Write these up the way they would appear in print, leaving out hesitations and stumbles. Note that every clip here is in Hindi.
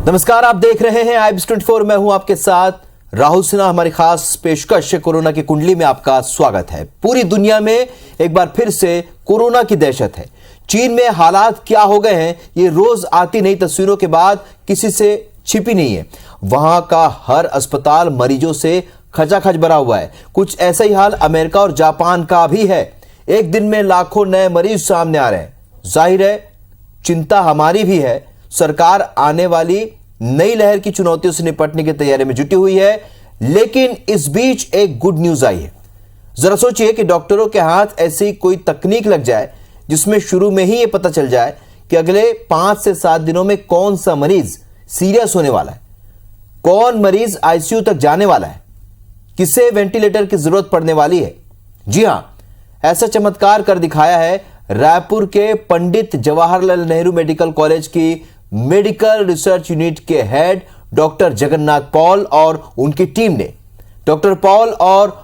नमस्कार, आप देख रहे हैं IBS24। मैं हूं आपके साथ राहुल सिन्हा। हमारी खास पेशकश कोरोना की कुंडली में आपका स्वागत है। पूरी दुनिया में एक बार फिर से कोरोना की दहशत है। चीन में हालात क्या हो गए हैं, ये रोज आती नई तस्वीरों के बाद किसी से छिपी नहीं है। वहां का हर अस्पताल मरीजों से खचाखच भरा हुआ है। कुछ ऐसा ही हाल अमेरिका और जापान का भी है। एक दिन में लाखों नए मरीज सामने आ रहे हैं। जाहिर है चिंता हमारी भी है। सरकार आने वाली नई लहर की चुनौतियों से निपटने की तैयारी में जुटी हुई है, लेकिन इस बीच एक गुड न्यूज आई है। जरा सोचिए कि डॉक्टरों के हाथ ऐसी कोई तकनीक लग जाए जिसमें शुरू में ही यह पता चल जाए कि अगले 5 से 7 दिनों में कौन सा मरीज सीरियस होने वाला है, कौन मरीज आईसीयू तक जाने वाला है, किसे वेंटिलेटर की जरूरत पड़ने वाली है। जी हां, ऐसा चमत्कार कर दिखाया है रायपुर के पंडित जवाहरलाल नेहरू मेडिकल कॉलेज की मेडिकल रिसर्च यूनिट के हेड डॉक्टर जगन्नाथ पॉल और उनकी टीम ने। डॉक्टर पॉल और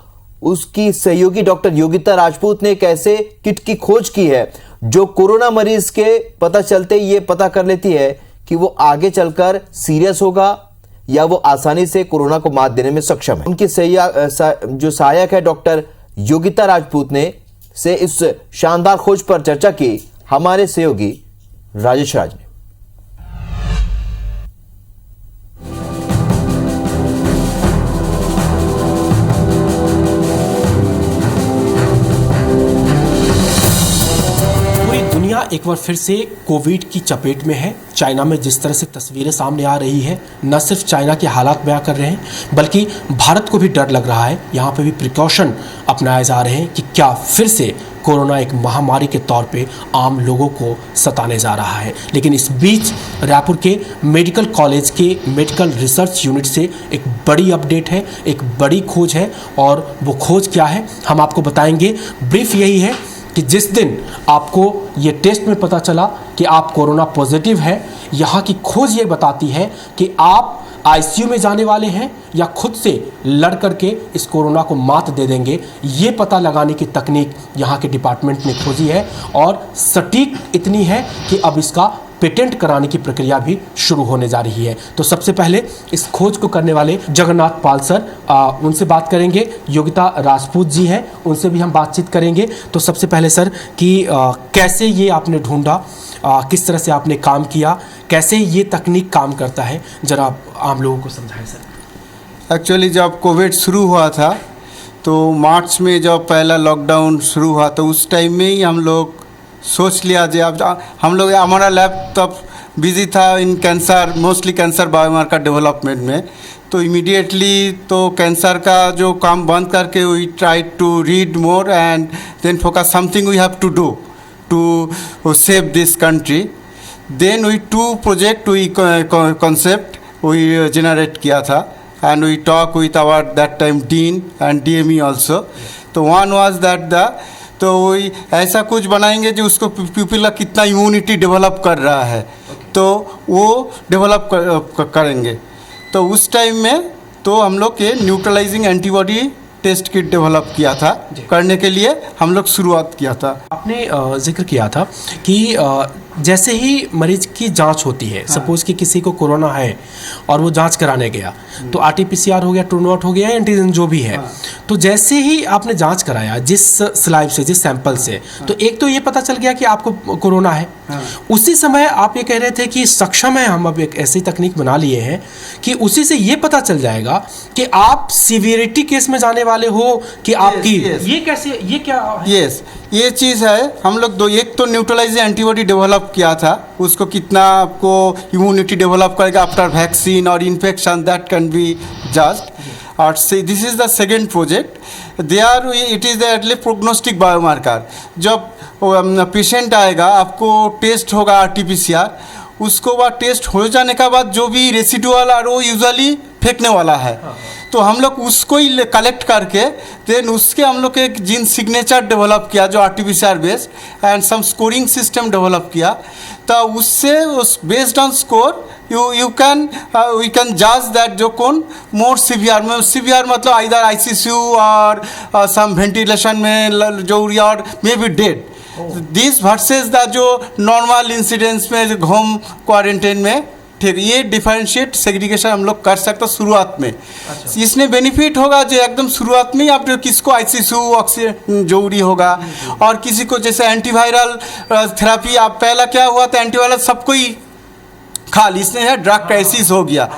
उसकी सहयोगी डॉक्टर योगिता राजपूत ने कैसे किट की खोज की है जो कोरोना मरीज के पता चलते ये पता कर लेती है कि वो आगे चलकर सीरियस होगा या वो आसानी से कोरोना को मात देने में सक्षम है। उनकी जो सहायक है डॉक्टर योगिता राजपूत ने से इस शानदार खोज पर चर्चा की हमारे सहयोगी राजेश राज ने। एक बार फिर से कोविड की चपेट में है। चाइना में जिस तरह से तस्वीरें सामने आ रही है, न सिर्फ चाइना के हालात बयां कर रहे हैं बल्कि भारत को भी डर लग रहा है। यहाँ पे भी प्रिकॉशन अपनाए जा रहे हैं कि क्या फिर से कोरोना एक महामारी के तौर पे आम लोगों को सताने जा रहा है। लेकिन इस बीच रायपुर के मेडिकल कॉलेज के मेडिकल रिसर्च यूनिट से एक बड़ी अपडेट है, एक बड़ी खोज है। और वो खोज क्या है हम आपको बताएंगे। ब्रीफ यही है कि जिस दिन आपको ये टेस्ट में पता चला कि आप कोरोना पॉजिटिव हैं, यहाँ की खोज ये बताती है कि आप आईसीयू में जाने वाले हैं या खुद से लड़ करके इस कोरोना को मात दे देंगे। ये पता लगाने की तकनीक यहाँ के डिपार्टमेंट ने खोजी है और सटीक इतनी है कि अब इसका पेटेंट कराने की प्रक्रिया भी शुरू होने जा रही है। तो सबसे पहले इस खोज को करने वाले जगन्नाथ पाल सर, उनसे बात करेंगे। योगिता राजपूत जी हैं, उनसे भी हम बातचीत करेंगे। तो सबसे पहले सर कि कैसे ये आपने ढूंढा, किस तरह से आपने काम किया, कैसे ये तकनीक काम करता है, जरा आप आम लोगों को समझाएं सर। एक्चुअली जब कोविड शुरू हुआ था तो मार्च में जब पहला लॉकडाउन शुरू हुआ तो उस टाइम में ही हम लोग सोच लिया जो अब हम लोग हमारा लैब तब बिजी था इन cancer, mostly cancer biomarker development में। तो इमीडिएटली तो कैंसर का जो काम बंद करके we try to read more and then focus something we have to do to save this country. Then we 2 project we concept we generate किया था and we talk with our that time dean and DME also. तो वन वाज दैट तो वही ऐसा कुछ बनाएंगे जो उसको पीपल का कितना इम्यूनिटी डेवलप कर रहा है तो वो डेवलप करेंगे। तो उस टाइम में तो हम लोग ये neutralising antibody test kit develop किया था, करने के लिए हम लोग शुरुआत किया था। आपने जिक्र किया था कि जैसे ही मरीज की जांच होती है, सपोज कि किसी को कोरोना है और वो जांच कराने गया तो RT-PCR हो गया, ट्रू नॉट हो गया, एंटीजन जो भी है, तो जैसे ही आपने जांच कराया जिस स्लाइब से, जिस सैंपल से, तो एक तो ये पता चल गया कि आपको कोरोना है। उसी समय आप ये कह रहे थे कि सक्षम है, हम अब एक ऐसी तकनीक बना लिए हैं कि उसी से ये पता चल जाएगा कि आप सीवियरिटी केस में जाने वाले हो कि आपकी ये कैसे, ये क्या है? ये चीज़ है। हम लोग एक तो न्यूट्रलाइजिंग एंटीबॉडी डेवलप किया था, उसको कितना आपको इम्यूनिटी डेवलप करेगा आफ्टर वैक्सीन और infection, that can be just. और this is the second project. They are it is the utterly prognostic biomarker. जब पेशेंट आएगा, आपको टेस्ट होगा RT-PCR, उसको बाद टेस्ट हो जाने का बाद जो भी रेसिडुअल और वो यूजुअली फेंकने वाला है, तो हम लोग उसको ही कलेक्ट करके देन उसके हम लोग एक जीन सिग्नेचर डेवलप किया जो RT-PCR based and some scoring system develop किया। तो उससे उस based on score we can जज दैट जो कौन मोर सीवियर मतलब आइदर ICU और सम वेंटिलेशन में जो और may be dead, this versus the जो नॉर्मल इंसिडेंस में होम क्वारंटाइन में ठीक, ये डिफरेंशिएट सेग्रीगेशन हम लोग कर सकते हैं शुरुआत में। इसमें बेनिफिट होगा जो एकदम शुरुआत में आप जो किसको आईसीयू ऑक्सीजन जरूरी होगा, और किसी को जैसे एंटीवायरल थेरापी, आप पहला क्या हुआ था एंटीवायरल सबको ही खा ली, इसने है ड्रग क्राइसिस हो गया।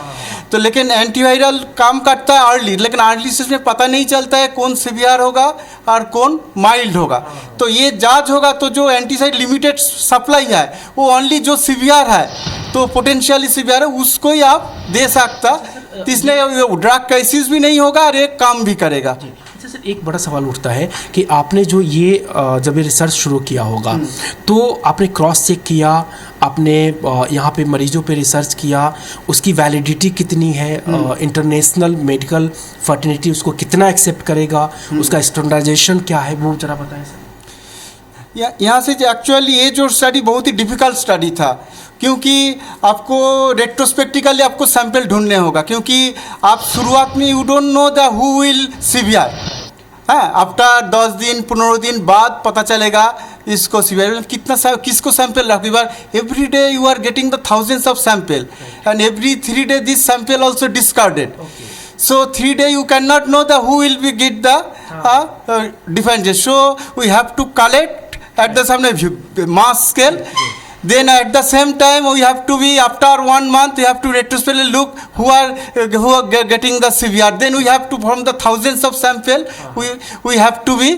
तो लेकिन एंटीवायरल काम करता है अर्ली, लेकिन अर्ली से इसमें पता नहीं चलता है कौन सीवियर होगा और कौन माइल्ड होगा। तो ये जांच होगा तो जो एंटीसाइड लिमिटेड सप्लाई है वो ओनली जो सीवियर है तो पोटेंशियली सीवियर है उसको ही आप दे सकता, तो इसलिए ड्रग क्राइसिस भी नहीं होगा और एक काम भी करेगा। अच्छा सर, एक बड़ा सवाल उठता है कि आपने जो ये जब ये रिसर्च शुरू किया होगा तो आपने क्रॉस चेक किया, आपने यहाँ पे मरीजों पे रिसर्च किया, उसकी वैलिडिटी कितनी है, इंटरनेशनल मेडिकल फर्टिलिटी उसको कितना एक्सेप्ट करेगा, उसका स्टैंडर्डाइजेशन क्या है, वो जरा बताएं सर। यहाँ से एक्चुअली ये जो स्टडी बहुत ही डिफ़िकल्ट स्टडी था, क्योंकि आपको रेट्रोस्पेक्टिकली आपको सैंपल ढूंढने होगा, क्योंकि आप शुरुआत में you don't know the who will severe, हाँ आफ्टर 10 दिन 15 दिन बाद पता चलेगा इसको सीवियर कितना किसको सैंपल रख। Every day you are getting the thousands of sample and every 3 days this sample also discarded. So 3 days you cannot know the who will be get the differences. So we have to collect at the same mass scale. Then at the same time we have to be after 1 month we have to retrospectively look who are getting the severe. Then we have to from the thousands of sample we have to be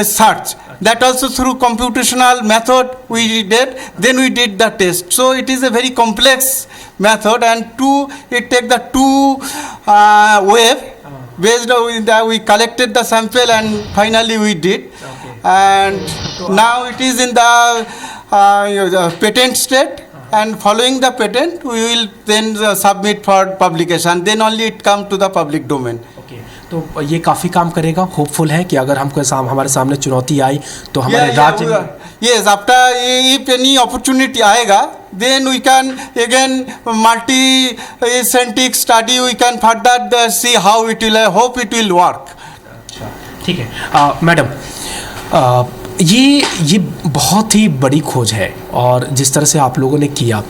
search. That also through computational method we did. Then we did the test. So it is a very complex method, and it take the two wave based on that we collected the sample and finally we did. And now it is in the patent state, and following the patent we will then submit for publication, then only it come to the public domain. तो ये काफ़ी काम करेगा। होपफुल है कि अगर हमको हमारे सामने चुनौती आई तो हमारे राज्य में yes after if any opportunity आएगा then we can again multi-centric study we can further see how it will, I hope it will work. अच्छा ठीक है मैडम, ये बहुत ही बड़ी खोज है, और जिस तरह से आप लोगों ने किया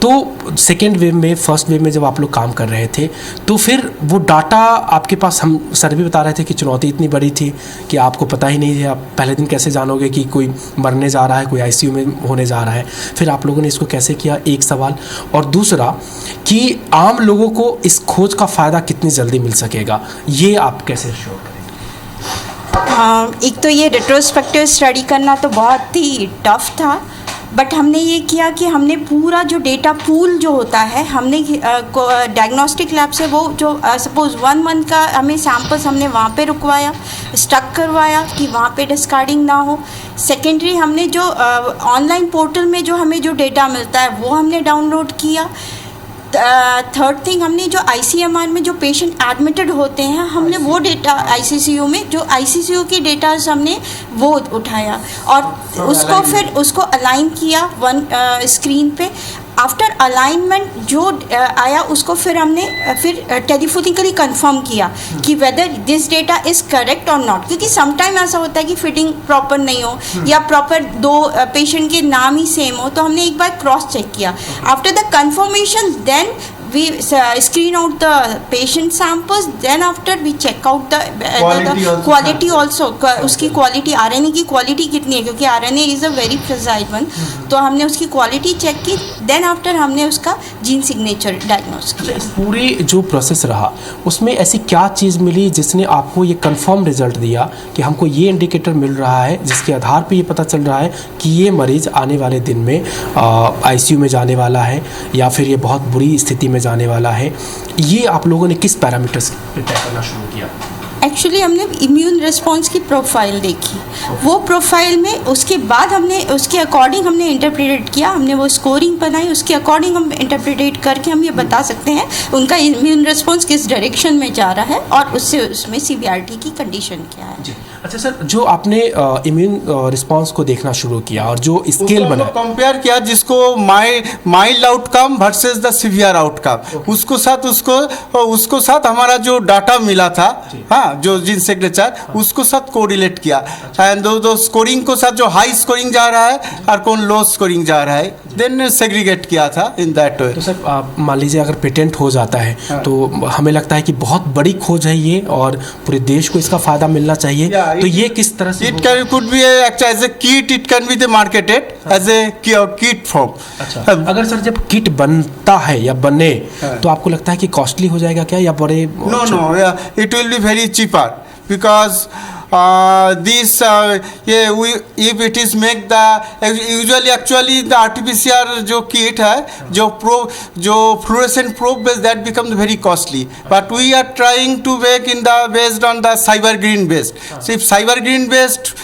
तो सेकेंड वेव में फर्स्ट वेव में जब आप लोग काम कर रहे थे तो फिर वो डाटा आपके पास, हम सर भी बता रहे थे कि चुनौती इतनी बड़ी थी कि आपको पता ही नहीं है, आप पहले दिन कैसे जानोगे कि कोई मरने जा रहा है, कोई आईसीयू में होने जा रहा है। फिर आप लोगों ने इसको कैसे किया, एक सवाल, और दूसरा कि आम लोगों को इस खोज का फ़ायदा कितनी जल्दी मिल सकेगा, ये आप कैसे श्योर करें? एक तो ये रेट्रोस्पेक्टिव स्टडी करना तो बहुत ही टफ था, बट हमने ये किया कि हमने पूरा जो डेटा पूल जो होता है हमने डायग्नोस्टिक लैब से वो जो सपोज़ 1 month का हमें सैम्पल्स हमने वहाँ पे रुकवाया, स्टक करवाया कि वहाँ पे डिस्कार्डिंग ना हो। सेकेंडरी हमने जो ऑनलाइन पोर्टल में जो हमें जो डेटा मिलता है वो हमने डाउनलोड किया। थर्ड थिंग, हमने जो आईसीएमआर में जो पेशेंट एडमिटेड होते हैं हमने वो डेटा आईसीसीयू में जो आईसीसीयू की डेटास हमने वो उठाया और उसको फिर उसको अलाइन किया स्क्रीन पे। आफ्टर अलाइनमेंट जो आया उसको फिर हमने फिर टेलीफोनिकली कंफर्म किया कि whether this data is correct और नॉट, क्योंकि समटाइम ऐसा होता है कि फिटिंग प्रॉपर नहीं हो या प्रॉपर 2 पेशेंट के नाम ही सेम हो, तो हमने एक बार क्रॉस चेक किया। After the confirmation then we screen out the patient samples, then after we check out the quality also उसकी क्वालिटी RNA की क्वालिटी कितनी है, क्योंकि RNA is a very precise one, तो हमने उसकी क्वालिटी चेक की, देन आफ्टर हमने उसका जीन सिग्नेचर डायग्नोस किया। इस पूरे जो प्रोसेस रहा उसमें ऐसी क्या चीज़ मिली जिसने आपको ये कंफर्म रिजल्ट दिया कि हमको ये इंडिकेटर मिल रहा है जिसके आधार पे ये पता चल रहा है कि ये मरीज़ आने वाले दिन में आईसीयू में जाने वाला है या फिर ये बहुत बुरी स्थिति में जाने वाला है? ये आप लोगों ने किस पैरामीटर्स पे तय करना शुरू किया? एक्चुअली हमने इम्यून रिस्पॉन्स की प्रोफाइल देखी, वो प्रोफाइल में उसके बाद हमने उसके अकॉर्डिंग हमने इंटरप्रेट किया, हमने वो स्कोरिंग बनाई, उसके अकॉर्डिंग हम इंटरप्रेट करके हम ये बता सकते हैं उनका इम्यून रिस्पॉन्स किस डायरेक्शन में जा रहा है और उससे उसमें सीवियरिटी की कंडीशन क्या है। जी अच्छा सर, जो आपने इम्यून रिस्पॉन्स को देखना शुरू किया और जो स्केल बना कंपेयर किया जिसको mild outcome versus the severe outcome, उसको साथ हमारा जो डाटा मिला था, हाँ जो जीन सिग्नेचर उसको साथ कोरिलेट किया एंड दो स्कोरिंग को साथ जो हाई स्कोरिंग जा रहा है और कौन लो स्कोरिंग जा रहा है देन सेग्रीगेट किया था इन दैट वे। तो सर मान लीजिए अगर पेटेंट हो जाता है तो हमें लगता है कि बहुत बड़ी खोज है ये और पूरे देश को इसका फायदा मिलना चाहिए। तो ये किस तरह से it can could be as a kit, it can be the marketed as a kit form. अच्छा, अगर सर जब किट बनता है या बने तो आपको लगता है कि कॉस्टली हो जाएगा क्या या बड़े? No, it will be very cheaper because if it is make the usually actually the RT-PCR जो kit है जो fluorescent probe based that becomes very costly, but we are trying to make based on the cyber green based. So if cyber green based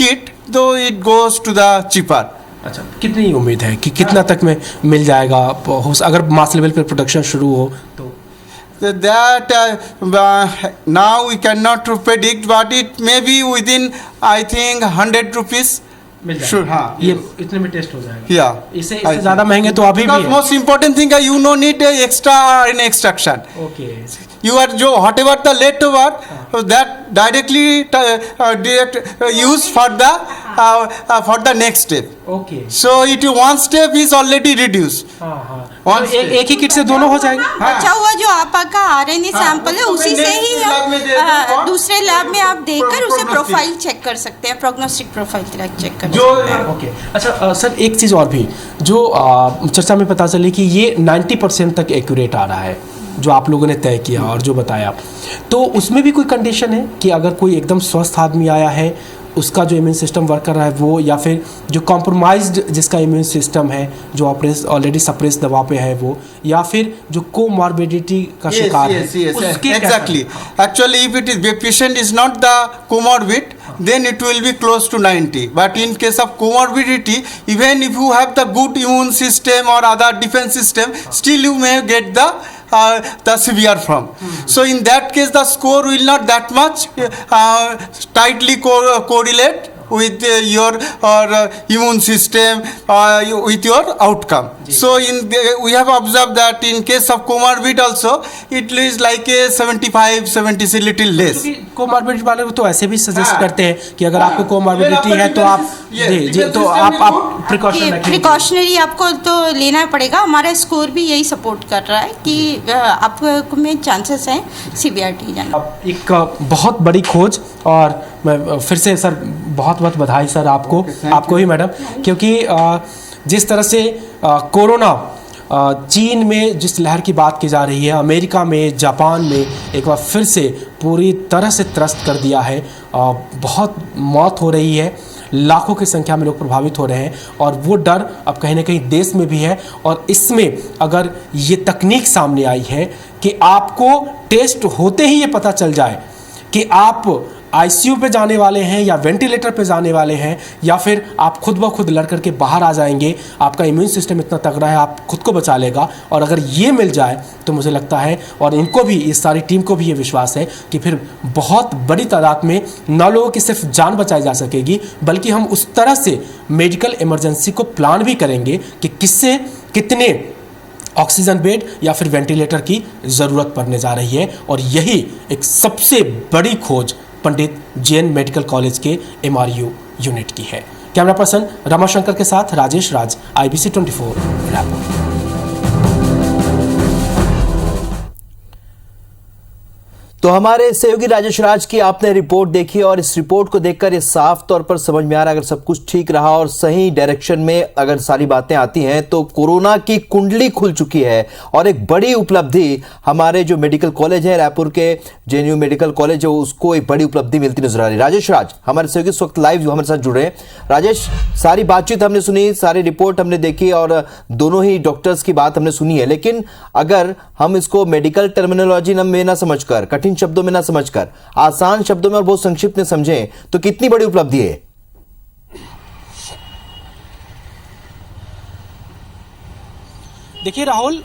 kit though it goes to the cheaper. अच्छा, कितनी उम्मीद है कि कितना तक में मिल जाएगा अगर मास लेवल पर प्रोडक्शन शुरू हो तो? That now we cannot predict, but it may be within I think 100 rupees. Sure, हाँ, ये इतने में टेस्ट हो जाएगा। Yeah, इससे ज़्यादा महंगे तो अभी भी है। Most important thing है you no need extra in extraction. Okay. You are जो whatever the leftover that directly used for the next step. Okay. So it one step is already reduced. हाँ। एक ही किट से दोनों हो जाएंगे। बचा हुआ जो आपका RNA सैंपल है उसी से ही हम दूसरे लैब में आप देकर उसे प्रोफाइल चेक कर सकते हैं, प्रोग्नोस्टिक प्रोफाइल चेक कर सकते हैं। ओके, अच्छा सर एक चीज़ और भी जो चर्चा में पता चली कि ये 90% तक एक्यूरेट आ रहा है जो आप लोगों ने तय किया और जो बताया, तो उसमें भी कोई कंडीशन है कि अगर कोई एकदम स्वस्थ आदमी आया है उसका जो इम्यून सिस्टम वर्क कर रहा है वो, या फिर जो कॉम्प्रोमाइज्ड जिसका इम्यून सिस्टम है जो ऑलरेडी सप्रेस दवा पे है वो, या फिर जो कोमॉर्बिडिटी का शिकार है? Exactly. Actually, if it is the patient is not the comorbid, then it will be close to 90. But in case of comorbidity, even if you have the good immune system or other defense system, still you may get the severe form. So in that case, the score will not that much tightly correlate with your immune system with your outcome. So we have observed that in case of comorbid also it is like a 75-70 से little less. कोमॉर्बिडिटी वाले तो ऐसे भी सजेस्ट करते हैं कि अगर आपको कोमॉर्बिडिटी है तो आप तो आप प्रिकॉशनरी आपको तो लेना पड़ेगा। हमारा स्कोर भी यही सपोर्ट कर रहा है कि आपको में चांसेस हैं सीवियरिटी जाने। अब एक बहुत बड़ी खोज, और मैं फिर से सर बहुत बहुत बधाई सर आपको ही मैडम, क्योंकि जिस तरह से कोरोना चीन में जिस लहर की बात की जा रही है, अमेरिका में, जापान में एक बार फिर से पूरी तरह से त्रस्त कर दिया है। बहुत मौत हो रही है, लाखों की संख्या में लोग प्रभावित हो रहे हैं और वो डर अब कहीं ना कहीं देश में भी है। और इसमें अगर ये तकनीक सामने आई है कि आपको टेस्ट होते ही ये पता चल जाए कि आप आईसीयू पे जाने वाले हैं या वेंटिलेटर पे जाने वाले हैं, या फिर आप खुद ब खुद लड़ करके बाहर आ जाएंगे, आपका इम्यून सिस्टम इतना तगड़ा है आप खुद को बचा लेगा, और अगर ये मिल जाए तो मुझे लगता है और इनको भी, इस सारी टीम को भी ये विश्वास है कि फिर बहुत बड़ी तादाद में न लोगों की सिर्फ जान बचाई जा सकेगी, बल्कि हम उस तरह से मेडिकल इमरजेंसी को प्लान भी करेंगे कि किससे कितने ऑक्सीजन बेड या फिर वेंटिलेटर की ज़रूरत पड़ने जा रही है। और यही एक सबसे बड़ी खोज पंडित जैन मेडिकल कॉलेज के MRU यूनिट की है। कैमरा पर्सन रमाशंकर के साथ राजेश राज, IBC 24 रायपुर। तो हमारे सहयोगी राजेश राज की आपने रिपोर्ट देखी और इस रिपोर्ट को देखकर ये साफ तौर पर समझ में आ रहा है अगर सब कुछ ठीक रहा और सही डायरेक्शन में अगर सारी बातें आती हैं तो कोरोना की कुंडली खुल चुकी है और एक बड़ी उपलब्धि हमारे जो मेडिकल कॉलेज है रायपुर के JNU मेडिकल कॉलेज है उसको एक बड़ी उपलब्धि मिलती नजर आ रही है। राजेश राज हमारे सहयोगी इस वक्त लाइव जो हमारे साथ जुड़ रहे हैं। राजेश, सारी बातचीत हमने सुनी, सारी रिपोर्ट हमने देखी और दोनों ही डॉक्टर्स की बात हमने सुनी है, लेकिन अगर हम इसको मेडिकल टर्मिनोलॉजी में ना समझकर, कठिन शब्दों में ना समझकर, आसान शब्दों में और बहुत संक्षिप्त में समझें तो कितनी बड़ी उपलब्धि है? देखिए राहुल,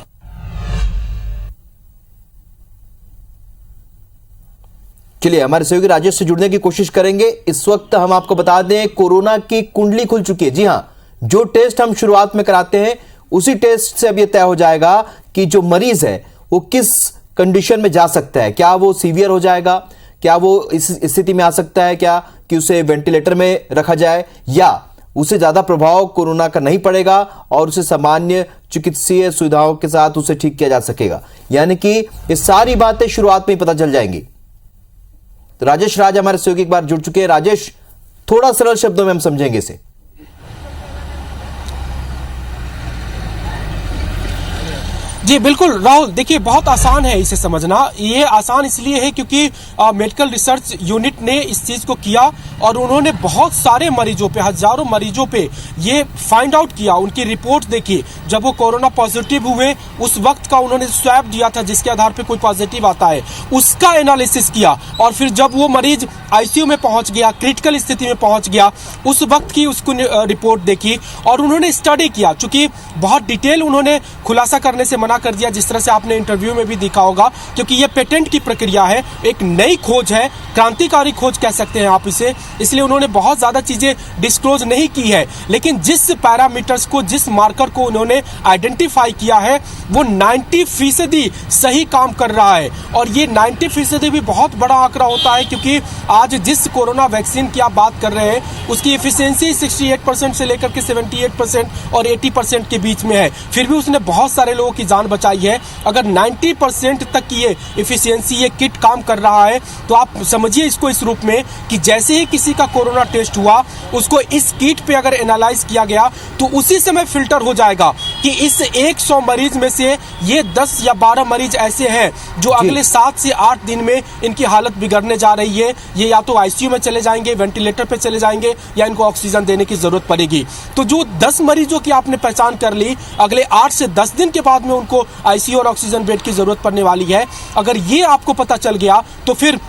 चलिए हमारे सहयोगी राजेश से जुड़ने की कोशिश करेंगे। इस वक्त हम आपको बता दें कोरोना की कुंडली खुल चुकी है। जी हां, जो टेस्ट हम शुरुआत में कराते हैं उसी टेस्ट से अब यह तय हो जाएगा कि जो मरीज है वो किस कंडीशन में जा सकता है? क्या वो सीवियर हो जाएगा? क्या वो इस स्थिति में आ सकता है क्या कि उसे वेंटिलेटर में रखा जाए, या उसे ज्यादा प्रभाव कोरोना का नहीं पड़ेगा और उसे सामान्य चिकित्सीय सुविधाओं के साथ उसे ठीक किया जा सकेगा? यानी कि ये सारी बातें शुरुआत में ही पता चल जाएंगी। तो राजेश राज हमारे सहयोगी एक बार जुड़ चुके हैं। राजेश, थोड़ा सरल शब्दों में हम समझेंगे इसे। जी बिल्कुल राहुल, देखिए बहुत आसान है इसे समझना। ये आसान इसलिए है क्योंकि मेडिकल रिसर्च यूनिट ने इस चीज को किया और उन्होंने बहुत सारे मरीजों पे, हजारों मरीजों पे ये फाइंड आउट किया। उनकी रिपोर्ट देखी, जब वो कोरोना पॉजिटिव हुए उस वक्त का उन्होंने स्वैब दिया था जिसके आधार पे कोई पॉजिटिव आता है, उसका एनालिसिस किया। और फिर जब वो मरीज आईसीयू में पहुंच गया, क्रिटिकल स्थिति में पहुंच गया, उस वक्त की उसको रिपोर्ट देखी और उन्होंने स्टडी किया। चूंकि बहुत डिटेल उन्होंने खुलासा करने से मना कर दिया, जिस तरह से आपने इंटरव्यू में भी देखा होगा, क्योंकि ये पेटेंट की प्रक्रिया है, एक नई खोज है, क्रांतिकारी खोज कह सकते हैं आप इसे, इसलिए उन्होंने बहुत ज्यादा चीजें डिस्क्लोज नहीं की है। लेकिन जिस पैरामीटर्स को, जिस मार्कर को उन्होंने आइडेंटिफाई किया है वो 90% सही काम कर रहा है। और ये 90% भी बहुत बड़ा आंकड़ा होता है, क्योंकि आज जिस कोरोना वैक्सीन की आप बात कर रहे हैं उसकी एफिशिएंसी 68% से लेकर के 78% और 80% के बीच में है, फिर भी उसने बहुत सारे लोगों की जान बचाई है। अगर 90% तक की ये एफिशिएंसी, ये किट काम कर रहा है, तो आप समझिए इसको इस रूप में कि जैसे ही किसी का कोरोना टेस्ट हुआ, उसको इस किट पे अगर एनालाइज किया गया तो उसी समय फिल्टर हो जाएगा कि इस 100 मरीज में से ये 10 या 12 मरीज ऐसे हैं जो अगले 7 से 8 दिन में इनकी हालत बिगड़ने जा रही है। ये या तो आईसीयू में चले जाएंगे, वेंटिलेटर पे चले जाएंगे, या इनको ऑक्सीजन देने की जरूरत पड़ेगी। तो जो 10 मरीजों की आपने पहचान कर ली, अगले 8 से 10 दिन के बाद में उनको आईसीयू और ऑक्सीजन बेड की जरूरत पड़ने वाली है। अगर ये आपको पता चल गया तो फिर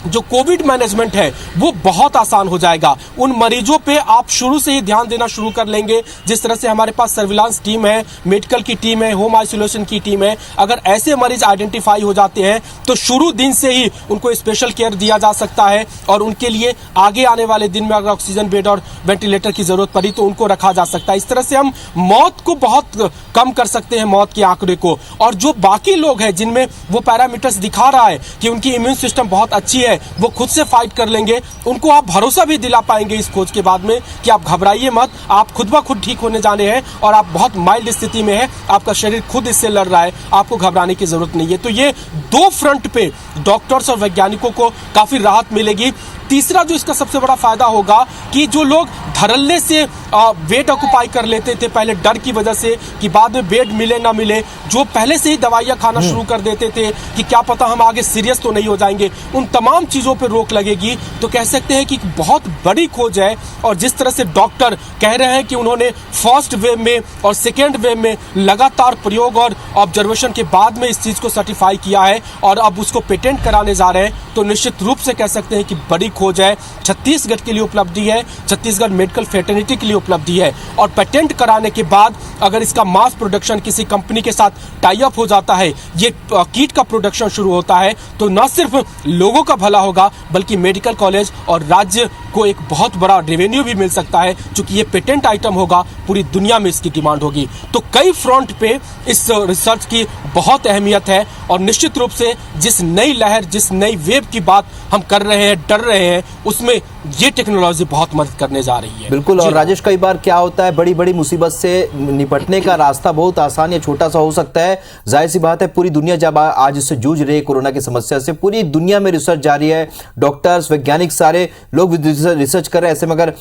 जो कोविड मैनेजमेंट है वो बहुत आसान हो जाएगा। उन मरीजों पे आप शुरू से ही ध्यान देना शुरू कर लेंगे। जिस तरह से हमारे पास सर्विलांस टीम है, मेडिकल की टीम है, होम आइसोलेशन की टीम है, अगर ऐसे मरीज आइडेंटिफाई हो जाते हैं तो शुरू दिन से ही उनको स्पेशल केयर दिया जा सकता है और उनके लिए आगे आने वाले दिन में अगर ऑक्सीजन बेड और वेंटिलेटर की जरूरत पड़ी तो उनको रखा जा सकता है। इस तरह से हम मौत को बहुत कम कर सकते हैं, मौत के आंकड़े को। और जो बाकी लोग हैं जिनमें वो पैरामीटर्स दिखा रहा है कि उनकी इम्यून सिस्टम बहुत अच्छी है, वो खुद से फाइट कर लेंगे, उनको आप भरोसा भी दिला पाएंगे इस खोज के बाद में कि आप घबराइए मत, आप खुद ब खुद ठीक होने जाने हैं और आप बहुत माइल्ड स्थिति में है, आपका शरीर खुद इससे लड़ रहा है, आपको घबराने की जरूरत नहीं है। तो ये दो फ्रंट पे डॉक्टर्स और वैज्ञानिकों को काफी राहत मिलेगी। तीसरा जो इसका सबसे बड़ा फायदा होगा कि जो लोग धड़ल्ले से वेट ऑक्यूपाई कर लेते थे पहले डर की वजह से कि बाद में बेड मिले ना मिले, जो पहले से ही दवाइयां खाना शुरू कर देते थे कि क्या पता हम आगे सीरियस तो नहीं हो जाएंगे, उन तमाम चीजों पर रोक लगेगी। तो कह सकते हैं कि बहुत बड़ी खोज है। और जिस तरह से डॉक्टर कह रहे हैं कि उन्होंने फर्स्ट वेव में और सेकेंड वेव में लगातार प्रयोग और ऑब्जर्वेशन के बाद में इस चीज को सर्टिफाई किया है और अब उसको पेटेंट कराने जा रहे हैं, तो निश्चित रूप से कह सकते हैं कि बड़ी खोज है। छत्तीसगढ़ के लिए उपलब्धि है, छत्तीसगढ़ मेडिकल फेटर्निटी के लिए उपलब्धि है। और पेटेंट कराने के बाद अगर इसका मास प्रोडक्शन किसी कंपनी के साथ टाई अप हो जाता है, ये किट का प्रोडक्शन शुरू होता है, तो न सिर्फ लोगों का भला होगा बल्कि मेडिकल कॉलेज और राज्य को एक बहुत बड़ा रेवेन्यू भी मिल सकता है। चूंकि ये पेटेंट आइटम होगा, पूरी दुनिया में इसकी डिमांड होगी। तो कई फ्रंट पे इस रिसर्च की बहुत अहमियत है और निश्चित रूप से जिस नई लहर, जिस नई वेव की बात हम कर रहे हैं, डर रहे हैं, उसमें ये टेक्नोलॉजी बहुत मदद करने जा रही है। बिल्कुल। और राजेश, कई बार क्या होता है, बड़ी बड़ी मुसीबत से निपटने का रास्ता बहुत आसान या छोटा सा हो सकता है। जाहिर सी बात है, पूरी दुनिया जब आज इससे जूझ रही है कोरोना की समस्या से, पूरी दुनिया में रिसर्च जारी है, डॉक्टर्स, वैज्ञानिक, सारे लोग रिसर्च कर रहे हैं। ऐसे में अगर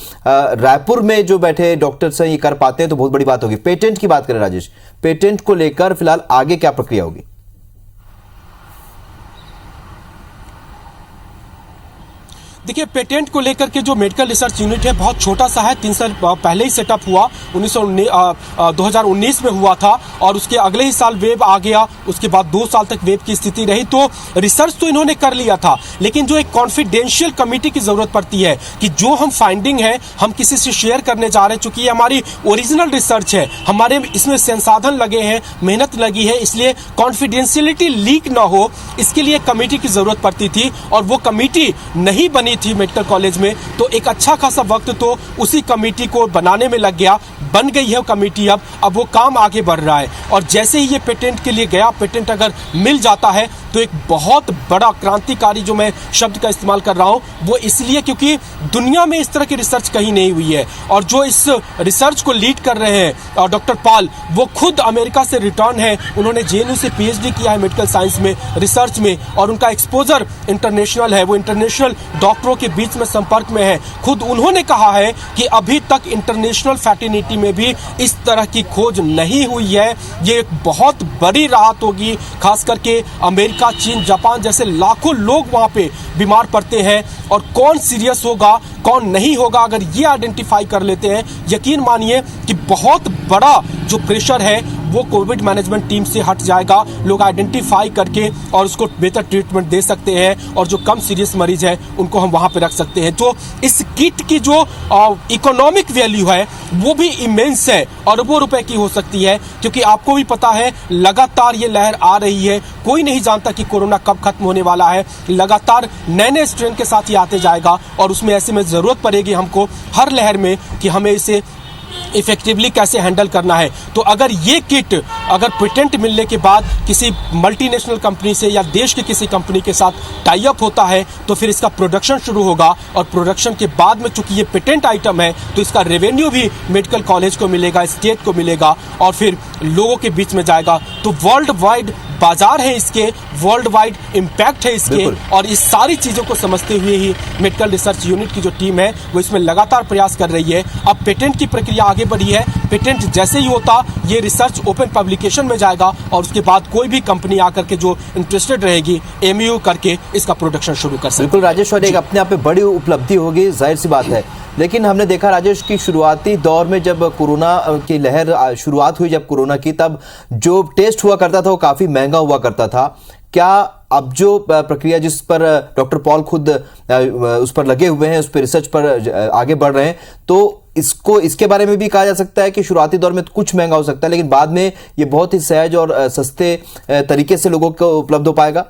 रायपुर में जो बैठे डॉक्टर्स हैं ये कर पाते हैं तो बहुत बड़ी बात होगी। पेटेंट की बात करें राजेश, पेटेंट को लेकर फिलहाल आगे क्या प्रक्रिया होगी? देखिए, पेटेंट को लेकर के जो मेडिकल रिसर्च यूनिट है बहुत छोटा सा है, 3 साल पहले ही सेटअप हुआ, 2019 में हुआ था और उसके अगले ही साल वेव आ गया। उसके बाद 2 साल तक वेव की स्थिति रही। तो रिसर्च तो इन्होंने कर लिया था, लेकिन जो एक कॉन्फिडेंशियल कमेटी की जरूरत पड़ती है कि जो हम फाइंडिंग है हम किसी से शेयर करने जा रहे हैं, चूंकि ये हमारी ओरिजिनल रिसर्च है, हमारे इसमें संसाधन लगे हैं, मेहनत लगी है, इसलिए कॉन्फिडेंशियलिटी लीक ना हो, इसके लिए कमेटी की जरूरत पड़ती थी और वो कमेटी नहीं बनी थी मेडिकल कॉलेज में। तो एक अच्छा खासा वक्त तो उसी कमेटी को बनाने में लग गया। बन गई है कमेटी, अब वो काम आगे बढ़ रहा है। और जैसे ही ये पेटेंट के लिए गया, पेटेंट अगर मिल जाता है तो एक बहुत बड़ा क्रांतिकारी, जो मैं शब्द का इस्तेमाल कर रहा हूँ वो इसलिए क्योंकि दुनिया में इस तरह की रिसर्च कहीं नहीं हुई है। और जो इस रिसर्च को लीड कर रहे हैं डॉक्टर पॉल, वो खुद अमेरिका से रिटर्न है। उन्होंने जेएनयू से पीएचडी किया है मेडिकल साइंस में, रिसर्च में, और उनका एक्सपोजर इंटरनेशनल है। वो इंटरनेशनल डॉक्टरों के बीच में संपर्क में है। खुद उन्होंने कहा है कि अभी तक इंटरनेशनल फैटर्निटी में भी इस तरह की खोज नहीं हुई है। ये एक बहुत बड़ी राहत होगी, खास करके अमेरिका, चीन, जापान जैसे लाखों लोग वहां पे बीमार पड़ते हैं। और कौन सीरियस होगा, कौन नहीं होगा, अगर ये आइडेंटिफाई कर लेते हैं, यकीन मानिए कि बहुत बड़ा जो प्रेशर है वो कोविड मैनेजमेंट टीम से हट जाएगा। लोग आइडेंटिफाई करके और उसको बेहतर ट्रीटमेंट दे सकते हैं, और जो कम सीरियस मरीज है उनको हम वहां पे रख सकते हैं। तो इस किट की जो इकोनॉमिक वैल्यू है वो भी इमेंस है, अरबों रुपए की हो सकती है, क्योंकि आपको भी पता है लगातार ये लहर आ रही है। कोई नहीं जानता कि कोरोना कब खत्म होने वाला है। लगातार नए नए स्ट्रेन के साथ ही आते जाएगा, और उसमें ऐसे में जरूरत पड़ेगी हमको हर लहर में कि हमें इसे इफेक्टिवली कैसे हैंडल करना है। तो अगर ये किट अगर पेटेंट मिलने के बाद किसी मल्टीनेशनल कंपनी से या देश की किसी कंपनी के साथ टाई अप होता है, तो फिर इसका प्रोडक्शन शुरू होगा, और प्रोडक्शन के बाद में चूंकि ये पेटेंट आइटम है तो इसका रेवेन्यू भी मेडिकल कॉलेज को मिलेगा, स्टेट को मिलेगा, और फिर लोगों के बीच में जाएगा। तो वर्ल्ड वाइड बाजार है इसके, वर्ल्ड वाइड इम्पैक्ट है इसके, और इस सारी चीजों को समझते हुए ही मेडिकल रिसर्च यूनिट की जो टीम है वो इसमें लगातार प्रयास कर रही है। अब पेटेंट की प्रक्रिया आगे बढ़ी है। पेटेंट जैसे ही होता, ये रिसर्च ओपन पब्लिकेशन में जाएगा, और उसके बाद कोई भी कंपनी आकर के जो इंटरेस्टेड रहेगी एमयू करके इसका प्रोडक्शन शुरू कर सकती है। बिल्कुल राजेश, और एक अपने आप में बड़ी उपलब्धि होगी, जाहिर सी बात है। लेकिन हमने देखा राजेश की शुरुआती दौर में जब कोरोना की लहर शुरुआत हुई, जब कोरोना की, तब जो टेस्ट हुआ करता था वो काफ़ी महंगा हुआ करता था। क्या अब जो प्रक्रिया जिस पर डॉक्टर पॉल खुद उस पर लगे हुए हैं, उस पर रिसर्च पर आगे बढ़ रहे हैं, तो इसके बारे में भी कहा जा सकता है कि शुरुआती दौर में कुछ महंगा हो सकता है, लेकिन बाद में ये बहुत ही सहज और सस्ते तरीके से लोगों को उपलब्ध हो पाएगा?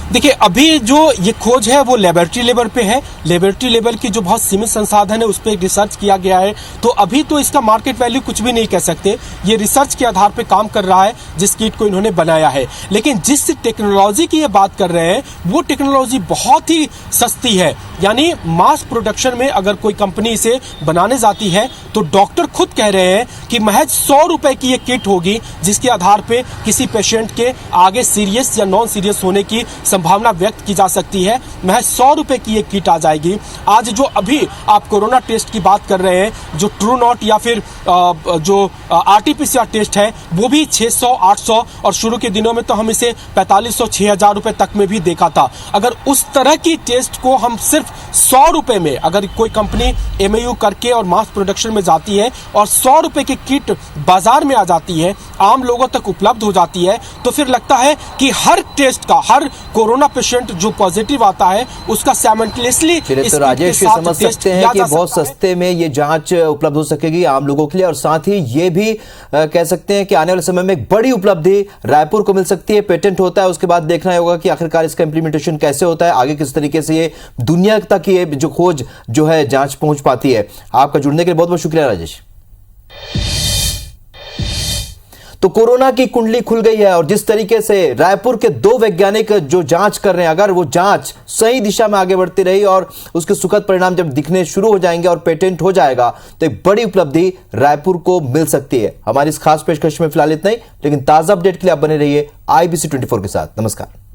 देखिए, अभी जो ये खोज है वो लेबोरेटरी लेवल पे है। लेबोरेटरी लेवल की जो बहुत सीमित संसाधन है उस पर रिसर्च किया गया है, तो अभी तो इसका मार्केट वैल्यू कुछ भी नहीं कह सकते। ये रिसर्च के आधार पे काम कर रहा है जिस किट को इन्होंने बनाया है। लेकिन जिस टेक्नोलॉजी की ये बात कर रहे हैं वो टेक्नोलॉजी बहुत ही सस्ती है। यानी मास प्रोडक्शन में अगर कोई कंपनी इसे बनाने जाती है तो डॉक्टर खुद कह रहे हैं कि महज 100 रुपए की ये किट होगी, जिसके आधार पे किसी पेशेंट के आगे सीरियस या नॉन सीरियस होने की संभावना व्यक्त की जा सकती है। महज 100 रुपए की ये किट आ जाएगी। आज जो अभी आप कोरोना टेस्ट की बात कर रहे हैं, जो ट्रू नॉट या फिर जो आरटीपीसीआर टेस्ट है, वो भी 600, 800, और शुरू के दिनों में तो हम इसे 4500, 6000 रुपए तक में भी देखा था। अगर उस तरह की टेस्ट को हम सिर्फ 100 रुपए में, अगर कोई कंपनी एमयू करके और मास प्रोडक्शन में जाती है और 100 रुपए की किट बाजार में आ जाती है, आम लोगों तक उपलब्ध हो जाती है, तो फिर लगता है कि हर टेस्ट का, हर कोरोना पेशेंट जो पॉजिटिव आता है उसका साइमल्टेनियसली तो राजेश ये समझ सकते हैं कि बहुत सस्ते में ये जांच उपलब्ध हो सकेगी आम लोगों के लिए, और साथ ही ये भी कह सकते हैं कि आने वाले समय में एक बड़ी उपलब्धि रायपुर को मिल सकती है। पेटेंट होता है, उसके बाद देखना होगा कि आखिरकार इसका इंप्लीमेंटेशन कैसे होता है, आगे किस तरीके से ये दुनिया तक ये जो खोज जो है जांच पहुंच पाती है। आपका जुड़ने के लिए बहुत बहुत शुक्रिया राजेश। तो कोरोना की कुंडली खुल गई है, और जिस तरीके से रायपुर के 2 वैज्ञानिक जो जांच कर रहे हैं, अगर वो जांच सही दिशा में आगे बढ़ती रही और उसके सुखद परिणाम जब दिखने शुरू हो जाएंगे और पेटेंट हो जाएगा, तो एक बड़ी उपलब्धि रायपुर को मिल सकती है। हमारी इस खास पेशकश में फिलहाल इतना ही, लेकिन ताजा अपडेट के लिए आप बने रहिए IBC 24 के साथ। नमस्कार।